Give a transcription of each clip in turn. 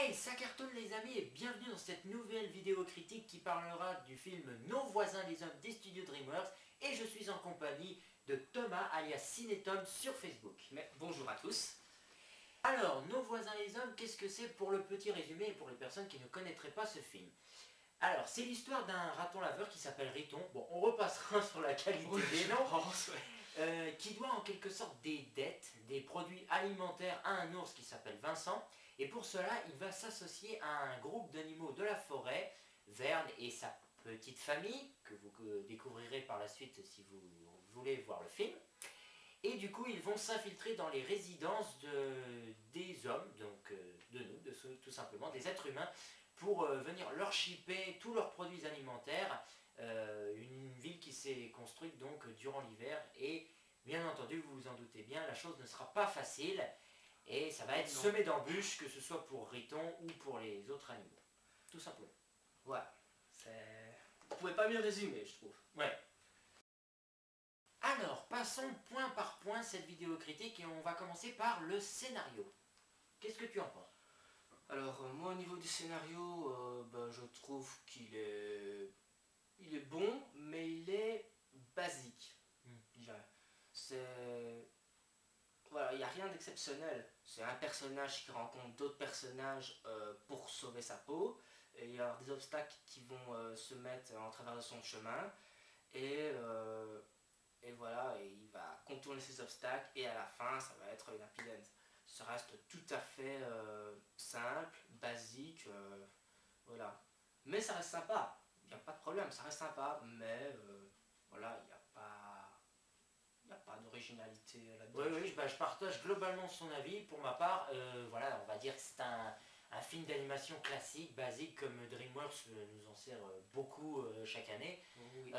Hey, ça cartonne les amis et bienvenue dans cette nouvelle vidéo critique qui parlera du film Nos voisins les hommes des studios DreamWorks et je suis en compagnie de Thomas alias Cinétom sur Facebook. Mais bonjour à tous. Alors, Nos voisins les hommes, qu'est-ce que c'est pour le petit résumé et pour les personnes qui ne connaîtraient pas ce film? Alors, c'est l'histoire d'un raton laveur qui s'appelle Riton. Bon, on repassera sur la qualité des noms. Qui doit en quelque sorte des dettes, des produits alimentaires à un ours qui s'appelle Vincent. Et pour cela, il va s'associer à un groupe d'animaux de la forêt, Verne et sa petite famille, que vous découvrirez par la suite si vous voulez voir le film. Et du coup, ils vont s'infiltrer dans les résidences des hommes, donc de nous, tout simplement, des êtres humains, pour venir leur shipper tous leurs produits alimentaires. Une ville qui s'est construite donc durant l'hiver et bien entendu, vous vous en doutez bien, la chose ne sera pas facile et ça va être semé d'embûches, que ce soit pour Riton ou pour les autres animaux. Tout simplement. Ouais, vous pouvez pas mieux résumer, je trouve. Ouais. Alors, passons point par point cette vidéo critique et on va commencer par le scénario. Qu'est-ce que tu en penses? Alors, moi au niveau du scénario, je trouve qu'il est... Il est bon, mais il est basique. Je dirais. C'est... Voilà, il n'y a rien d'exceptionnel. C'est un personnage qui rencontre d'autres personnages pour sauver sa peau. Et il y a des obstacles qui vont se mettre en travers de son chemin. Et voilà, et il va contourner ces obstacles et à la fin, ça va être une happy end. Ça reste tout à fait simple, basique, voilà. Mais ça reste sympa, il n'y a pas de problème, ça reste sympa, mais voilà, il n'y a pas d'originalité là-dedans. Oui, je partage globalement son avis. Pour ma part, voilà, on va dire que c'est un film d'animation classique, basique, comme DreamWorks nous en sert beaucoup chaque année. Oui.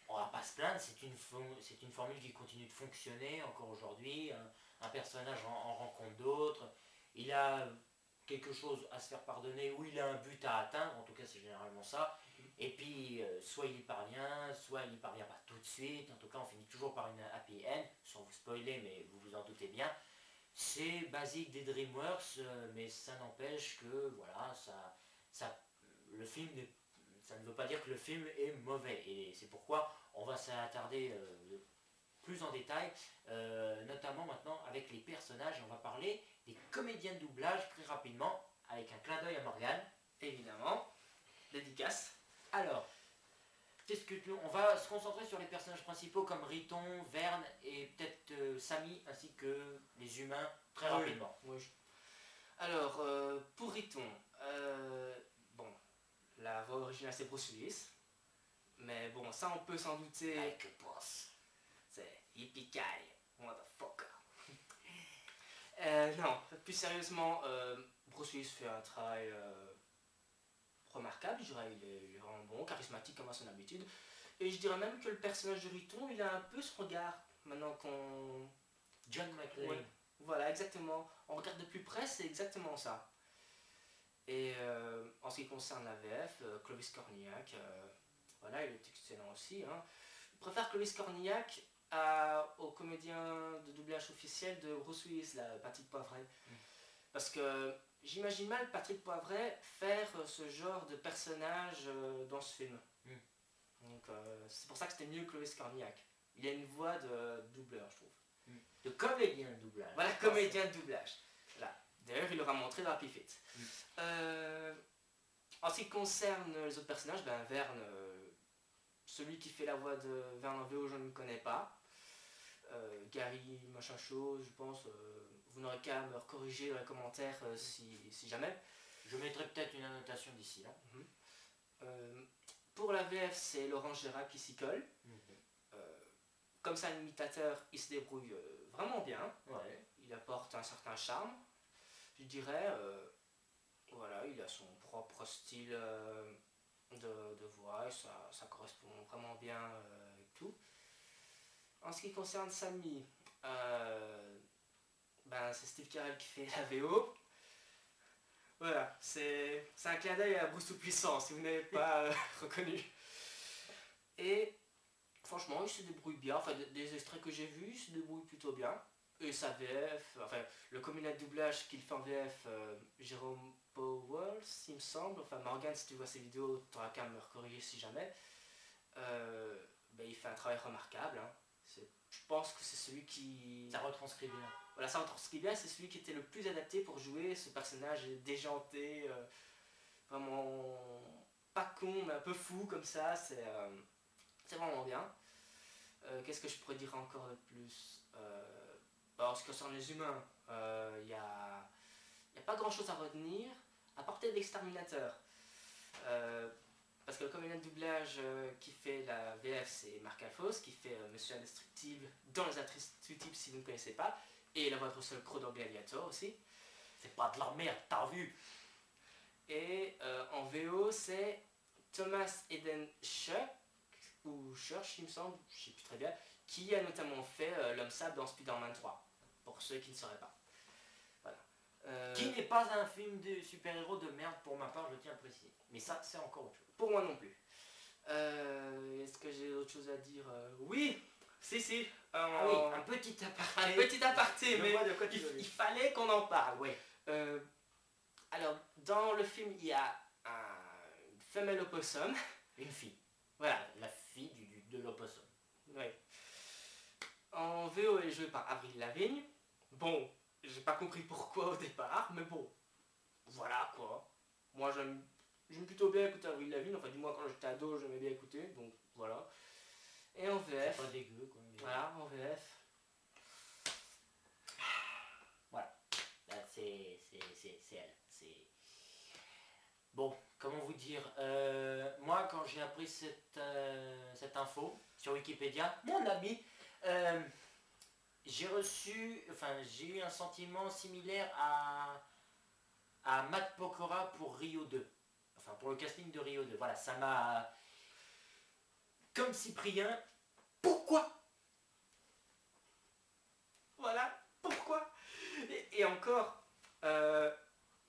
On va pas se plaindre, c'est une formule qui continue de fonctionner encore aujourd'hui. Un personnage en rencontre d'autres. Il a quelque chose à se faire pardonner ou il a un but à atteindre, en tout cas c'est généralement ça. Et puis soit il y parvient, soit il n'y parvient pas tout de suite. En tout cas on finit toujours par une happy end, sans vous spoiler mais vous vous en doutez bien. C'est basique des DreamWorks, mais ça n'empêche que voilà, le film ça ne veut pas dire que le film est mauvais. Et c'est pourquoi on va s'attarder plus en détail, notamment maintenant avec les personnages. On va parler des comédiens de doublage très rapidement, avec un clin d'œil à Morgane. Évidemment, dédicace. Alors, on va se concentrer sur les personnages principaux comme Riton, Verne et peut-être Samy ainsi que les humains très rapidement. Oui. Alors, pour Riton, bon, la voix originale c'est Bruce Willis, mais bon, ça on peut s'en douter. Avec le boss. C'est Yippee-ki, motherfucker. Non, plus sérieusement, Bruce Willis fait un travail remarquable, je dirais, il est vraiment bon, charismatique comme à son habitude. Et je dirais même que le personnage de Riton, il a un peu ce regard, maintenant qu'on... John McClane. Ouais, voilà, exactement. On regarde de plus près, c'est exactement ça. Et en ce qui concerne la VF, Clovis Cornillac, voilà, il est excellent aussi. Hein. Je préfère Clovis Cornillac au comédien de doublage officiel de Bruce Willis, là, Patrick Poivret. Parce que j'imagine mal Patrick Poivret faire ce genre de personnage dans ce film. Donc c'est pour ça que c'était mieux Clovis Cornillac. Il a une voix de doubleur, je trouve. De comédien de doublage. Voilà, comédien de doublage. Voilà. D'ailleurs, il l'aura montré dans Happy Feet. En ce qui concerne les autres personnages, ben Verne, celui qui fait la voix de Verne en VO, je ne le connais pas. Gary, machin chose, je pense, vous n'aurez qu'à me corriger dans les commentaires si jamais. Je mettrai peut-être une annotation d'ici là. Pour la VF, c'est Laurent Gérard qui s'y colle. Comme ça, un imitateur, il se débrouille vraiment bien. Ouais. Il apporte un certain charme. Je dirais, voilà, il a son propre style de voix et ça correspond vraiment bien avec tout. En ce qui concerne Samy, ben, c'est Steve Carell qui fait la VO. Voilà, c'est un clin d'œil à Bruce Tout-Puissant, si vous n'avez pas reconnu. Et franchement, il se débrouille bien. Enfin, des extraits que j'ai vus, il se débrouille plutôt bien. et sa VF, enfin le comédien de doublage qu'il fait en VF, Jérôme Powell, il me semble, enfin Morgan, si tu vois ces vidéos, tu auras qu'à me corriger si jamais. Ben, il fait un travail remarquable. Hein. Je pense que c'est celui qui... Ça retranscrit bien. Voilà, ça retranscrit bien, c'est celui qui était le plus adapté pour jouer ce personnage déjanté, vraiment pas con, mais un peu fou comme ça, c'est vraiment bien. Qu'est-ce que je pourrais dire encore de plus en ce qui concerne les humains, il n'y a pas grand chose à retenir, à part peut-être l'exterminateur. Parce que le comédien de doublage qui fait la VF, c'est Marc Alphonse, qui fait Monsieur Indestructible dans Les Indestructibles si vous ne connaissez pas, et la voix de Russell Crowe dans Gladiator aussi. C'est pas de la merde, t'as vu? Et en VO, c'est Thomas Eden Schuck, ou Church, il me semble, je sais plus très bien, qui a notamment fait l'homme sable dans Spider-Man 3, pour ceux qui ne sauraient pas. Voilà. Qui n'est pas un film de super-héros de merde pour ma part, je tiens à le préciser. Mais ça, c'est encore autre chose. Pour moi non plus. Est-ce que j'ai autre chose à dire? Oui, si. Ah oui, un petit aparté. Un petit aparté, mais il fallait qu'on en parle. Oui. Alors, dans le film, il y a une femelle opossum. Une fille. Voilà. La fille de l'opossum. Oui. En VO, elle est jouée par Avril Lavigne. Bon, j'ai pas compris pourquoi au départ, mais bon, voilà quoi. Moi, j'aime plutôt bien écouter Avril Lavigne. Enfin, du moins, quand j'étais ado, j'aimais bien écouter, donc voilà. Et en VF. C'est pas dégueu quoi. Mais... Voilà, en VF. Voilà. Là, c'est elle. Bon, comment vous dire, moi quand j'ai appris cette info sur Wikipédia, mon ami, j'ai eu un sentiment similaire à Matt Pokora pour Rio 2. Enfin, pour le casting de Rio 2. Voilà, ça m'a... Comme Cyprien, pourquoi? Voilà, pourquoi? Et encore,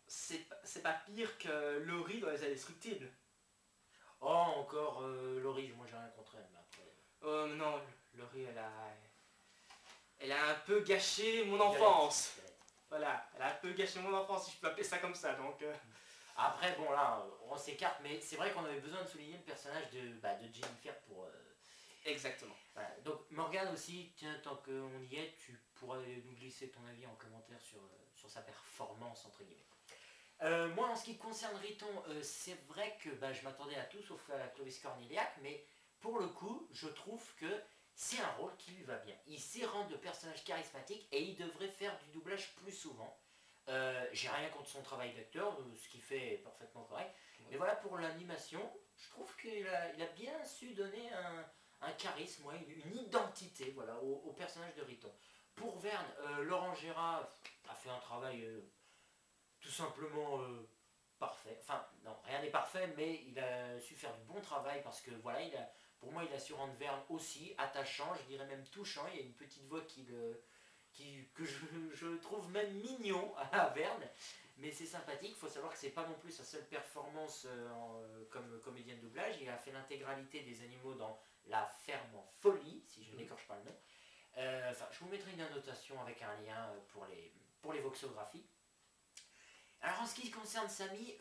c'est pas pire que Laurie dans Les Indestructibles. Oh, encore Laurie, moi j'ai rien contre elle, mais après... Oh non, Laurie, elle a un peu gâché mon enfance. Voilà, elle a un peu gâché mon enfance, si je peux appeler ça comme ça, donc... Après, bon là, on s'écarte, mais c'est vrai qu'on avait besoin de souligner le personnage de Jennifer pour... Exactement. Voilà. Donc Morgane aussi, tiens, tant qu'on y est, tu pourras nous glisser ton avis en commentaire sur sa performance, entre guillemets. Moi, en ce qui concerne Riton, c'est vrai que je m'attendais à tout sauf à Clovis Cornillac, mais pour le coup, je trouve que c'est un rôle qui lui va bien. Il sait rendre le personnage charismatique et il devrait faire du doublage plus souvent. J'ai rien contre son travail d'acteur, ce qu'il fait est parfaitement correct. Mais voilà, pour l'animation, je trouve qu'il a bien su donner un charisme, une identité voilà, au personnage de Riton. Pour Verne, Laurent Gérard a fait un travail tout simplement parfait. Enfin, non, rien n'est parfait, mais il a su faire du bon travail parce que voilà, pour moi, il a su rendre Verne aussi attachant, je dirais même touchant. Il y a une petite voix que je trouve même mignon à Verne, mais c'est sympathique. Il faut savoir que c'est pas non plus sa seule performance comme comédien de doublage. Il a fait l'intégralité des animaux dans La Ferme en Folie, si je n'écorche pas le nom. Je vous mettrai une annotation avec un lien pour les voxographies. Alors en ce qui concerne Samy,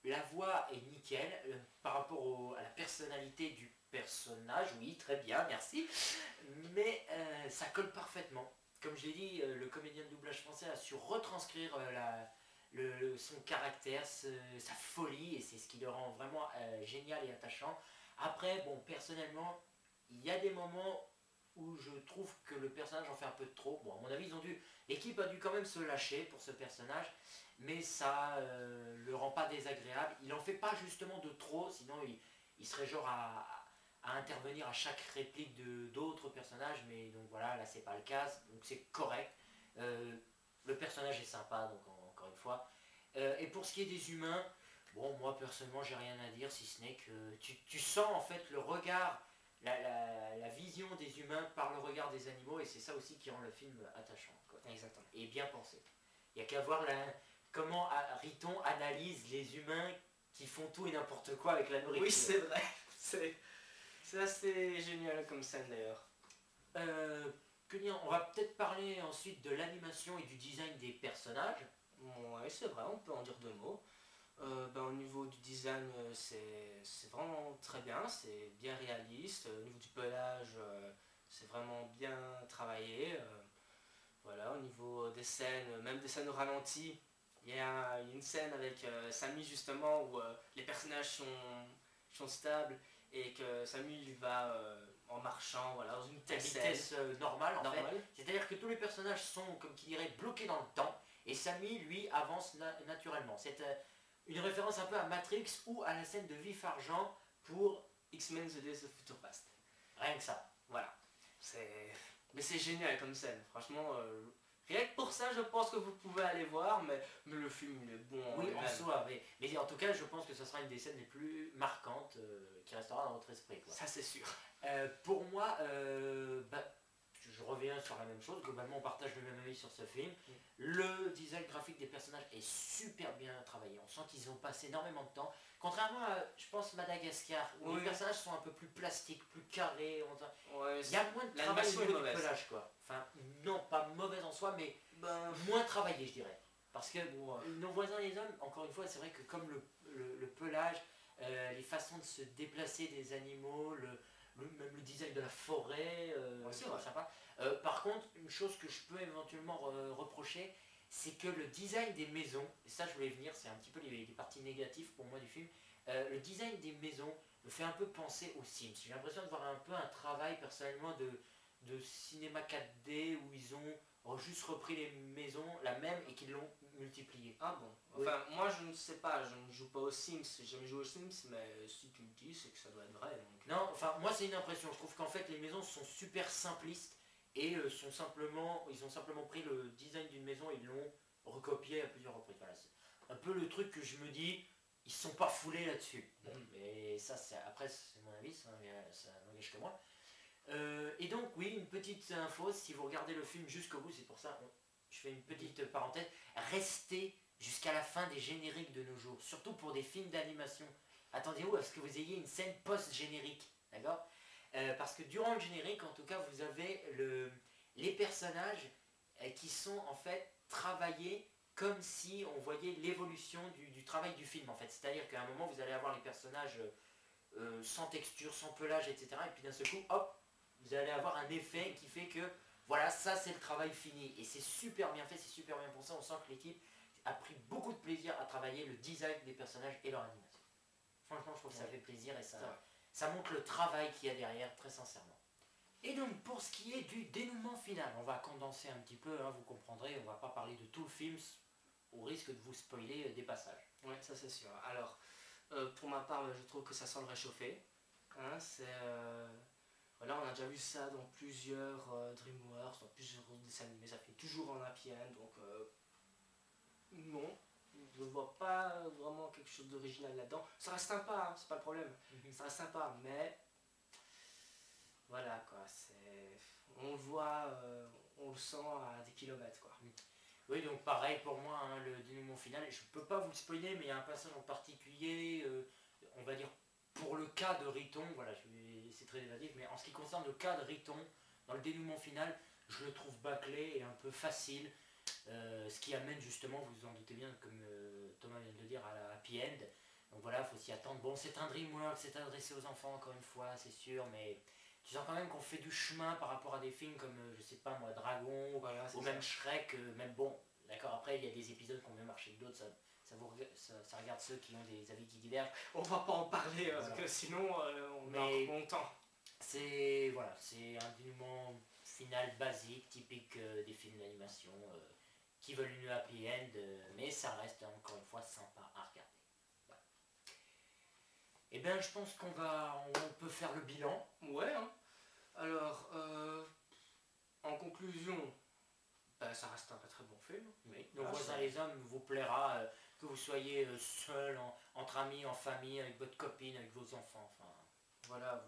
la voix est nickel par rapport à la personnalité du personnage, oui très bien, merci, mais ça colle parfaitement. Comme je l'ai dit, le comédien de doublage français a su retranscrire son caractère, sa folie, et c'est ce qui le rend vraiment génial et attachant. Après, bon, personnellement, il y a des moments où je trouve que le personnage en fait un peu de trop. Bon, à mon avis, l'équipe a dû quand même se lâcher pour ce personnage, mais ça le rend pas désagréable. Il en fait pas justement de trop, sinon il serait genre à intervenir à chaque réplique d'autres personnages, mais donc voilà, là c'est pas le cas, donc c'est correct. Le personnage est sympa, donc encore une fois. Et pour ce qui est des humains, bon, moi personnellement j'ai rien à dire, si ce n'est que tu sens en fait le regard, la vision des humains par le regard des animaux, et c'est ça aussi qui rend le film attachant, quoi. Exactement. Et bien pensé. Il n'y a qu'à voir comment Riton analyse les humains qui font tout et n'importe quoi avec la nourriture. Oui, c'est vrai. C'est assez génial comme scène d'ailleurs. que dire, on va peut-être parler ensuite de l'animation et du design des personnages. Ouais, c'est vrai, on peut en dire deux mots. Au niveau du design, c'est vraiment très bien, c'est bien réaliste. Au niveau du pelage, c'est vraiment bien travaillé. Voilà, au niveau des scènes, même des scènes au ralenti, il y a une scène avec Samy justement où les personnages sont stables et que Samy il va en marchant voilà, dans une À telle vitesse scène normale en fait. normale. C'est-à-dire que tous les personnages sont, comme qui dirait, bloqués dans le temps. Et Sammy, lui, avance naturellement. C'est une référence un peu à Matrix ou à la scène de Vif Argent pour X-Men The Days of Future Past. rien que ça. Voilà. Mais c'est génial comme scène. Franchement, rien que pour ça, je pense que vous pouvez aller voir, mais le film il est bon en Oui, en lui-même. soi, mais en tout cas, je pense que ce sera une des scènes les plus marquantes qui restera dans votre esprit, quoi. Ça, c'est sûr. Pour moi, je reviens sur la même chose. Globalement, on partage le même avis sur ce film. Le design graphique des personnages est super bien travaillé. On sent qu'ils ont passé énormément de temps. Contrairement à, je pense, Madagascar, où Oui. les personnages sont un peu plus plastiques, plus carrés. Ouais, Il y a moins de travail au l'animation est niveau du mauvaise. pelage, quoi. Enfin, non, pas mauvaise en soi, mais Ben, moins travaillé, je dirais. Parce que ouais. nos voisins les hommes, encore une fois, c'est vrai que comme le pelage, les façons de se déplacer des animaux, même le design de la forêt, C'est vrai. sympa. Par contre, une chose que je peux éventuellement reprocher, c'est que le design des maisons, et ça je voulais venir, c'est un petit peu les parties négatives pour moi du film, le design des maisons me fait un peu penser aux Sims. J'ai l'impression de voir un peu un travail personnellement de cinéma 4D où ils ont juste repris les maisons, la même, et qu'ils l'ont multipliée. Ah bon. Oui. Enfin, moi je ne sais pas, je ne joue pas aux Sims, j'ai jamais joué aux Sims, mais si tu me dis, c'est que ça doit être vrai. Donc... Non, enfin moi c'est une impression, je trouve qu'en fait les maisons sont super simplistes et ils ont simplement pris le design d'une maison et ils l'ont recopié à plusieurs reprises. Voilà, c'est un peu le truc que je me dis, ils se sont pas foulés là-dessus. Bon, mais ça après c'est mon avis, ça n'engage que moi. Et donc oui, une petite info, si vous regardez le film jusqu'au bout, c'est pour ça, je fais une petite parenthèse, restez jusqu'à la fin des génériques de nos jours, surtout pour des films d'animation. Attendez-vous à ce que vous ayez une scène post-générique, d'accord? Parce que durant le générique, en tout cas, vous avez les personnages qui sont en fait travaillés comme si on voyait l'évolution du travail du film, en fait. C'est-à-dire qu'à un moment, vous allez avoir les personnages sans texture, sans pelage, etc. Et puis d'un seul coup, hop, vous allez avoir un effet qui fait que, voilà, ça c'est le travail fini. Et c'est super bien fait, c'est super bien pensé. On sent que l'équipe a pris beaucoup de plaisir à travailler le design des personnages et leur animation. Franchement, je trouve que ça fait plaisir et ça montre le travail qu'il y a derrière, très sincèrement. Et donc, pour ce qui est du dénouement final, on va condenser un petit peu, hein, vous comprendrez, on va pas parler de tout le film, au risque de vous spoiler des passages. Ouais, ça c'est sûr. Alors, pour ma part, je trouve que ça sent le réchauffer. Hein, voilà, on a déjà vu ça dans plusieurs DreamWorks, dans plusieurs dessins animés, ça fait toujours en happy end, donc non, je ne vois pas vraiment quelque chose d'original là-dedans. Ça reste sympa, hein, c'est pas le problème. Ça reste sympa, mais voilà quoi, on le voit, on le sent à des kilomètres quoi. Oui, donc pareil pour moi, hein, le dénouement final, je peux pas vous le spoiler, mais il y a un passage en particulier, on va dire pour le cas de Riton, voilà, c'est très évasif, mais en ce qui concerne le cas de Riton, dans le dénouement final, je le trouve bâclé et un peu facile, ce qui amène justement, vous vous en doutez bien, comme Thomas vient de le dire, à la happy end. Donc voilà, il faut s'y attendre. Bon, c'est un DreamWorks, c'est adressé aux enfants encore une fois, c'est sûr, mais tu sens quand même qu'on fait du chemin par rapport à des films comme, je sais pas moi, Dragon, Voilà, ou même Shrek, même bon, d'accord, après il y a des épisodes qui ont mieux marché que d'autres, ça regarde ceux qui ont des avis qui divergent. On va pas en parler, voilà. Parce que sinon on a encore longtemps. C'est voilà, c'est un dénouement final basique, typique des films d'animation qui veulent une happy end, mais ça reste encore une fois sympa à regarder. Voilà. Et bien je pense on peut faire le bilan. Ouais, hein. Alors, en conclusion, ça reste un très bon film. Oui. Nos voisins les hommes vous plaira, que vous soyez seul, entre amis, en famille, avec votre copine, avec vos enfants. Enfin, voilà,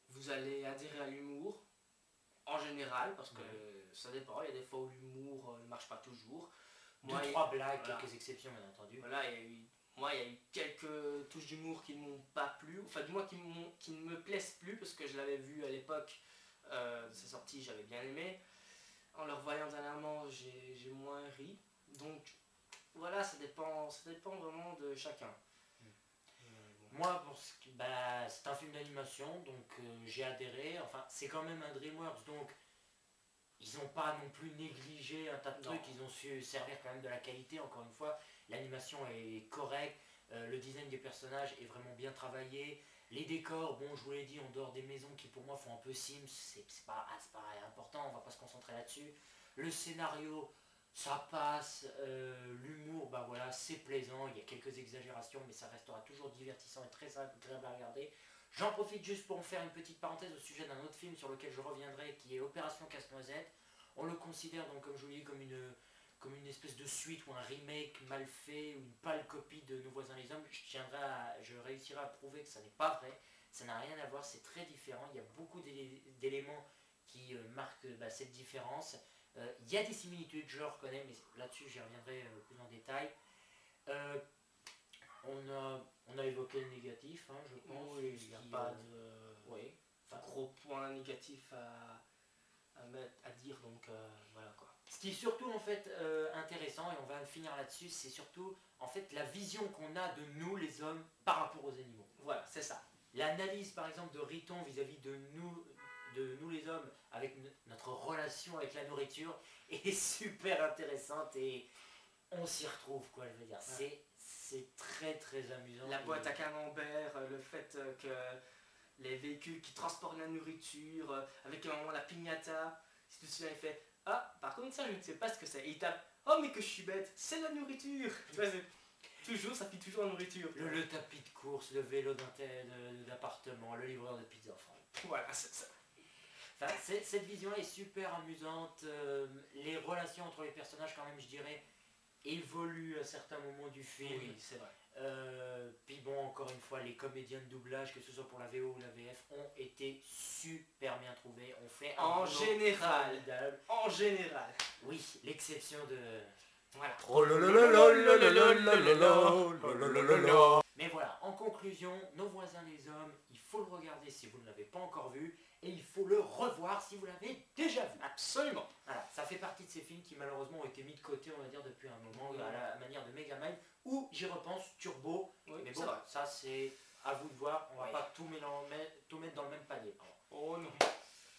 vous allez adhérer à l'humour, en général, parce que ça dépend, il y a des fois où l'humour ne marche pas toujours. Deux, trois blagues, voilà. Quelques exceptions bien entendu. Voilà, il y a eu quelques touches d'humour qui ne m'ont pas plu, enfin du moins qui ne me plaisent plus, parce que je l'avais vu à l'époque de sa sortie, j'avais bien aimé. En le revoyant dernièrement, j'ai moins ri. Donc voilà, ça dépend vraiment de chacun. Moi, c'est un film d'animation, donc j'ai adhéré. Enfin, c'est quand même un DreamWorks, donc ils n'ont pas non plus négligé un tas de trucs. Ils ont su servir quand même de la qualité. Encore une fois, l'animation est correcte, le design des personnages est vraiment bien travaillé. Les décors, bon, je vous l'ai dit, en dehors des maisons qui pour moi font un peu Sims, c'est pas important, on va pas se concentrer là-dessus. Le scénario, ça passe, l'humour, bah voilà, c'est plaisant, il y a quelques exagérations, mais ça restera toujours divertissant et très agréable à regarder. J'en profite juste pour en faire une petite parenthèse au sujet d'un autre film sur lequel je reviendrai, qui est Opération Casse-Noisette. On le considère donc, comme je vous l'ai dit, comme une espèce de suite ou un remake mal fait ou une pâle copie de Nos voisins les hommes. Je réussirai à prouver que ça n'est pas vrai, ça n'a rien à voir, c'est très différent. Il y a beaucoup d'éléments qui marquent cette différence. Il y a des similitudes, je le reconnais, mais là-dessus j'y reviendrai plus en détail. On a évoqué le négatif, hein, je pense. Oui, il n'y a pas de oui. gros points négatifs à dire, donc voilà quoi. Ce qui est surtout en fait intéressant, et on va finir là-dessus, c'est surtout en fait la vision qu'on a de nous les hommes par rapport aux animaux. Voilà, c'est ça. L'analyse par exemple de Riton vis-à-vis de nous les hommes, avec notre relation avec la nourriture, est super intéressante et on s'y retrouve quoi, je veux dire. Ouais. C'est très très amusant. La boîte à camembert, le fait que les véhicules qui transportent la nourriture, avec un moment la piñata, si tu te souviens, il fait « Ah, par contre ça je ne sais pas ce que c'est ». Et il tape « Oh mais que je suis bête, c'est la nourriture !» Tu vois, toujours, ça pique toujours la nourriture. Le tapis de course, le vélo d'appartement, le livreur de pizza, enfin. Voilà, c'est ça. Enfin, cette vision est super amusante. Les relations entre les personnages, quand même, je dirais, évoluent à certains moments du film. Oui, c'est vrai. Puis bon, encore une fois, les comédiens de doublage, que ce soit pour la VO ou la VF, ont été super bien trouvés. On fait un en général. formidable. En général. Oui, l'exception de... Voilà. Mais voilà, en conclusion, Nos voisins les hommes, il faut le regarder si vous ne l'avez pas encore vu, et il faut le revoir si vous l'avez déjà vu. Absolument. Voilà, ça fait partie de ces films qui malheureusement ont été mis de côté, on va dire, depuis un moment, à la manière de Megamind, ou j'y repense, Turbo, oui, mais bon, ça c'est à vous de voir, on va pas tout mettre dans le même panier. Oh non.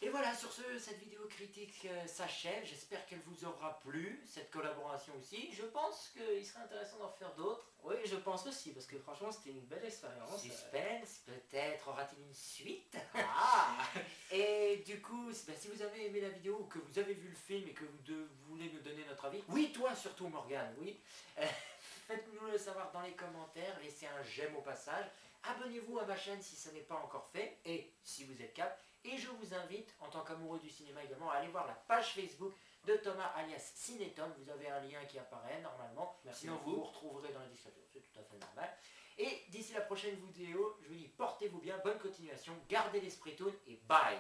Et voilà, sur ce, cette vidéo critique s'achève. J'espère qu'elle vous aura plu, cette collaboration aussi. Je pense qu'il serait intéressant d'en faire d'autres. Oui, je pense aussi, parce que franchement, c'était une belle expérience. Suspense, peut-être aura-t-il une suite. Ah. Et du coup, si vous avez aimé la vidéo, ou que vous avez vu le film et que vous voulez nous donner notre avis, oui, toi surtout Morgane, oui, faites-nous le savoir dans les commentaires, laissez un j'aime au passage. Abonnez-vous à ma chaîne si ce n'est pas encore fait, et si vous êtes cap. Et je vous invite, en tant qu'amoureux du cinéma également, à aller voir la page Facebook de Thomas alias Cinétom. Vous avez un lien qui apparaît normalement. Merci. Sinon vous retrouverez dans la description, c'est tout à fait normal. Et d'ici la prochaine vidéo, je vous dis portez-vous bien, bonne continuation, gardez l'esprit toon et bye.